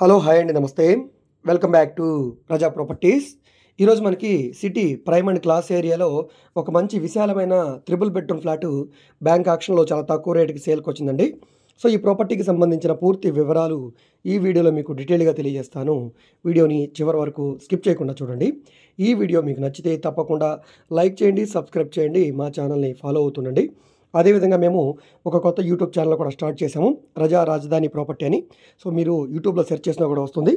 Hello hi అండి, నమస్తే. Welcome back to ప్రజా ప్రాపర్టీస్. ఈరోజు మనకి సిటీ ప్రైమ్ అండ్ క్లాస్ ఏరియాలో ఒక మంచి విశాలమైన త్రిబుల్ బెడ్రూమ్ ఫ్లాటు బ్యాంక్ ఆక్షన్లో చాలా తక్కువ రేటుకి సేల్కి వచ్చిందండి. సో ఈ ప్రాపర్టీకి సంబంధించిన పూర్తి వివరాలు ఈ వీడియోలో మీకు డీటెయిల్గా తెలియజేస్తాను. వీడియోని చివరి వరకు స్కిప్ చేయకుండా చూడండి. ఈ వీడియో మీకు నచ్చితే తప్పకుండా లైక్ చేయండి, సబ్స్క్రైబ్ చేయండి, మా ఛానల్ని ఫాలో అవుతుండండి. అదేవిధంగా మేము ఒక కొత్త యూట్యూబ్ ఛానల్ కూడా స్టార్ట్ చేసాము, ప్రజా రాజధాని ప్రాపర్టీ అని. సో మీరు యూట్యూబ్లో సెర్చ్ చేసినా కూడా వస్తుంది.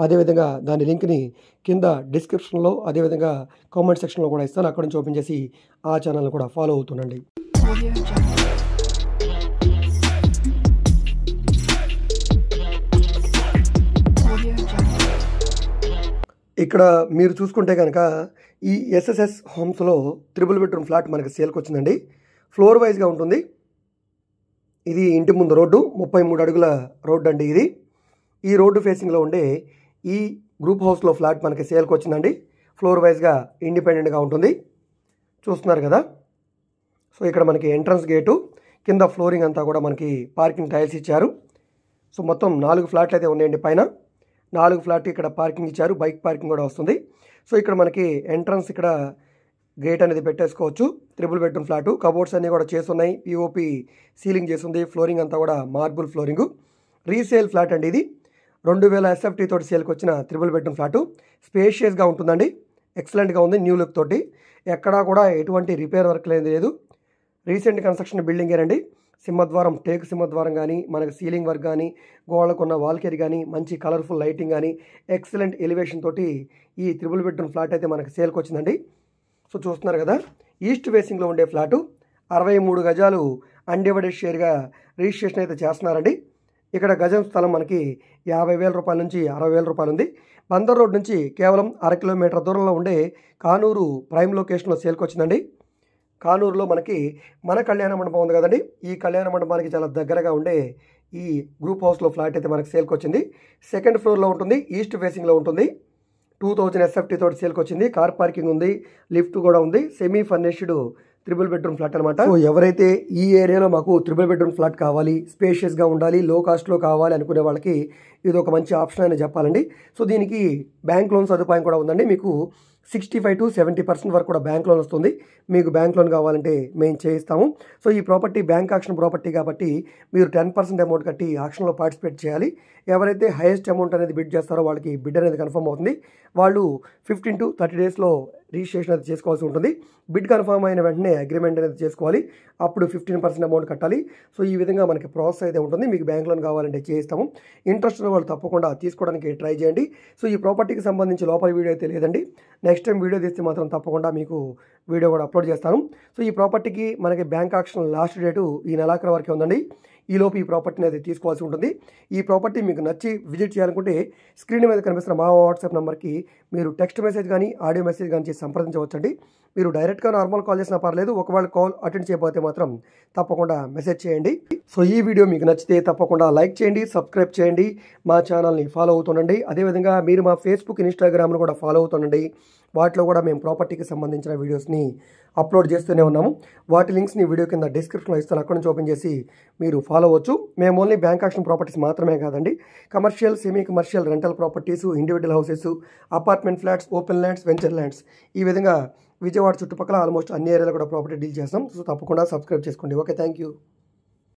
అదేవిధంగా దాని లింక్ని కింద డిస్క్రిప్షన్లో, అదేవిధంగా కామెంట్ సెక్షన్లో కూడా ఇస్తాను. అక్కడ నుంచి ఓపెన్ చేసి ఆ ఛానల్ని కూడా ఫాలో అవుతుండండి. ఇక్కడ మీరు చూసుకుంటే కనుక ఈ ఎస్ఎస్ఎస్ హోమ్స్లో త్రిబుల్ బెడ్రూమ్ ఫ్లాట్ మనకి సేల్కి వచ్చిందండి. ఫ్లోర్ వైజ్గా ఉంటుంది. ఇది ఇంటి ముందు రోడ్డు, 33 అడుగుల రోడ్డు అండి ఇది. ఈ రోడ్డు ఫేసింగ్లో ఉండే ఈ గ్రూప్ హౌస్లో ఫ్లాట్ మనకి సేల్కి వచ్చిందండి. ఫ్లోర్ వైజ్గా ఇండిపెండెంట్గా ఉంటుంది, చూస్తున్నారు కదా. సో ఇక్కడ మనకి ఎంట్రన్స్ గేటు, కింద ఫ్లోరింగ్ అంతా కూడా మనకి పార్కింగ్ టైల్స్ ఇచ్చారు. సో మొత్తం 4 ఫ్లాట్లు అయితే ఉన్నాయండి. పైన 4 ఫ్లాట్ ఇక్కడ పార్కింగ్ ఇచ్చారు, బైక్ పార్కింగ్ కూడా వస్తుంది. సో ఇక్కడ మనకి ఎంట్రన్స్ ఇక్కడ గేట్ అనేది పెట్టేసుకోవచ్చు. త్రిబుల్ బెడ్రూమ్ ఫ్లాటు, కబోర్డ్స్ అన్నీ కూడా చేస్తున్నాయి, పిఓపి సీలింగ్ చేస్తుంది, ఫ్లోరింగ్ అంతా కూడా మార్బుల్ ఫ్లోరింగు. రీసేల్ ఫ్లాట్ అండి ఇది. 2000 SFT తోటి సేల్కి వచ్చిన త్రిబుల్ బెడ్రూమ్ ఫ్లాటు. స్పేషియస్గా ఉంటుందండి, ఎక్సలెంట్గా ఉంది, న్యూ లుక్ తోటి. ఎక్కడా కూడా ఎటువంటి రిపేర్ వర్క్ లేదు. రీసెంట్ కన్స్ట్రక్షన్ బిల్డింగేనండి. సింహద్వారం, టేకు సింహద్వారం కానీ, మనకి సీలింగ్ వర్క్ కానీ, గోడలకున్న వాల్కేరీ కానీ, మంచి కలర్ఫుల్ లైటింగ్ కానీ, ఎక్సలెంట్ ఎలివేషన్ తోటి ఈ త్రిబుల్ బెడ్రూమ్ ఫ్లాట్ అయితే మనకి సేల్కి వచ్చిందండి. సో చూస్తున్నారు కదా, ఈస్ట్ ఫేసింగ్లో ఉండే ఫ్లాటు 63 గజాలు అన్డివైడెడ్ షేర్గా రిజిస్ట్రేషన్ అయితే చేస్తున్నారండి. ఇక్కడ గజం స్థలం మనకి 50,000 రూపాయల నుంచి 60,000 రూపాయలు ఉంది. బందర్ రోడ్ నుంచి కేవలం 1/2 కిలోమీటర్ దూరంలో ఉండే కానూరు ప్రైమ్ లొకేషన్లో సేల్కి వచ్చిందండి. కానూరులో మనకి మన కళ్యాణ మండపం ఉంది కదండి, ఈ కళ్యాణ మండపానికి చాలా దగ్గరగా ఉండే ఈ గ్రూప్ హౌస్లో ఫ్లాట్ అయితే మనకి సేల్కి వచ్చింది. సెకండ్ ఫ్లోర్లో ఉంటుంది, ఈస్ట్ ఫేసింగ్లో ఉంటుంది. 2000 SFT తోటి సేల్కి వచ్చింది. కార్ పార్కింగ్ ఉంది, లిఫ్ట్ కూడా ఉంది. Semi furnished triple bedroom flat అనమాట. సో ఎవరైతే ఈ ఏరియాలో మాకు త్రిబుల్ బెడ్రూమ్ ఫ్లాట్ కావాలి, స్పేషియస్గా ఉండాలి, లో కాస్ట్లో కావాలి అనుకునే వాళ్ళకి ఇది ఒక మంచి ఆప్షన్ అని చెప్పాలండి. సో దీనికి బ్యాంక్ లోన్ సదుపాయం కూడా ఉందండి. మీకు 65 to 70% వరకు కూడా బ్యాంక్ లోన్ వస్తుంది. మీకు బ్యాంక్ లోన్ కావాలంటే మేము చేయిస్తాము. సో ఈ ప్రాపర్టీ బ్యాంక్ ఆక్షన్ ప్రాపర్టీ కాబట్టి మీరు 10% అమౌంట్ కట్టి ఆక్షన్లో పార్టిసిపేట్ చేయాలి. ఎవరైతే హైయెస్ట్ అమౌంట్ అనేది బిడ్ చేస్తారో వాళ్ళకి బిడ్ అనేది కన్ఫర్మ్ అవుతుంది. వాళ్ళు 15 to 30 డేస్లో రిజిస్ట్రేషన్ అయితే చేసుకోవాల్సి ఉంటుంది. బిడ్ కన్ఫర్మ్ అయిన వెంటనే అగ్రిమెంట్ అనేది చేసుకోవాలి. అప్పుడు 15% అమౌంట్ కట్టాలి. సో ఈ విధంగా మనకి ప్రాసెస్ అయితే ఉంటుంది. మీకు బ్యాంక్ లోన్ కావాలంటే చేయిస్తాము. ఇంట్రెస్ట్ ఉన్న వాళ్ళు తప్పకుండా తీసుకోవడానికి ట్రై చేయండి. సో ఈ ప్రాపర్టీకి సంబంధించి లోపల వీడియో అయితే లేదండి. నెక్స్ట్ టైం వీడియో తీస్తే మాత్రం తప్పకుండా మీకు వీడియో కూడా అప్లోడ్ చేస్తాను. సో ఈ ప్రాపర్టీకి మనకి బ్యాంక్ ఆక్షన్ లాస్ట్ డేటు ఈ నెలాఖరు వరకే ఉందండి. ఈలోపు ఈ ప్రాపర్టీని అయితే తీసుకోవాల్సి ఉంటుంది. ఈ ప్రాపర్టీ మీకు నచ్చి విజిట్ చేయాలనుకుంటే స్క్రీన్ మీద కనిపిస్తున్న మా వాట్సాప్ నెంబర్కి మీరు టెక్స్ట్ మెసేజ్ కానీ ఆడియో మెసేజ్ కానీ చేసి సంప్రదించవచ్చండి. మీరు డైరెక్ట్గా నార్మల్ కాల్ చేసినా పర్లేదు. ఒకవేళ కాల్ అటెండ్ చేయకపోతే మాత్రం తప్పకుండా మెసేజ్ చేయండి. సో ఈ వీడియో మీకు నచ్చితే తప్పకుండా లైక్ చేయండి, సబ్స్క్రైబ్ చేయండి, మా ఛానల్ని ఫాలో అవుతుండండి. అదేవిధంగా మీరు మా ఫేస్బుక్, ఇన్స్టాగ్రామ్ను కూడా ఫాలో అవుతుండండి. వాటిలో కూడా మేము ప్రాపర్టీకి సంబంధించిన వీడియోస్ని అప్లోడ్ చేస్తూనే ఉన్నాము. వాటి లింక్స్ని వీడియో కింద డిస్క్రిప్షన్లో ఇస్తాను, అక్కడ నుంచి ఓపెన్ చేసి మీరు ఫాలో అవ్వచ్చు. మేము ఓన్లీ బ్యాంక్ ఆక్షన్ ప్రాపర్టీస్ మాత్రమే కాదండి, commercial, semi commercial, rental properties, individual houses, apartment flats, open lands, venture lands, ఈ విధంగా విజయవాడ చుట్టుపక్కల ఆల్మోస్ట్ అన్ని ఏరియాలో కూడా ప్రాపర్టీ డీల్ చేస్తాం. సో తప్పకుండా సబ్స్క్రైబ్ చేసుకోండి. Okay, thank you.